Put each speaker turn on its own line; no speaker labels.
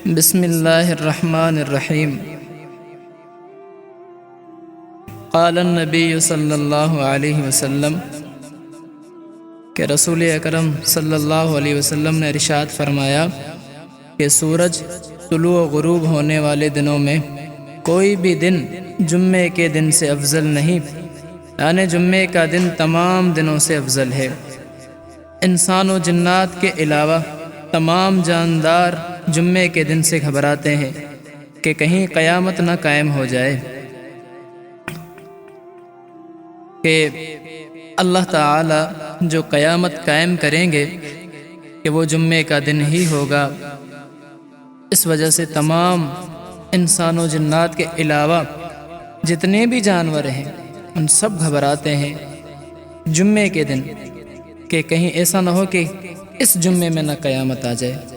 بسم اللہ الرحمن الرحیم۔ قال النبی صلی اللہ علیہ وسلم کہ رسول اکرم صلی اللہ علیہ وسلم نے ارشاد فرمایا کہ سورج طلوع و غروب ہونے والے دنوں میں کوئی بھی دن جمعے کے دن سے افضل نہیں، یعنی جمعے کا دن تمام دنوں سے افضل ہے۔ انسان و جنات کے علاوہ تمام جاندار جمعے کے دن سے گھبراتے ہیں کہ کہیں قیامت نہ قائم ہو جائے، کہ اللہ تعالی جو قیامت قائم کریں گے کہ وہ جمعے کا دن ہی ہوگا۔ اس وجہ سے تمام انسان و جنات کے علاوہ جتنے بھی جانور ہیں ان سب گھبراتے ہیں جمعے کے دن کہ کہیں ایسا نہ ہو کہ اس جمعے میں نہ قیامت آ جائے۔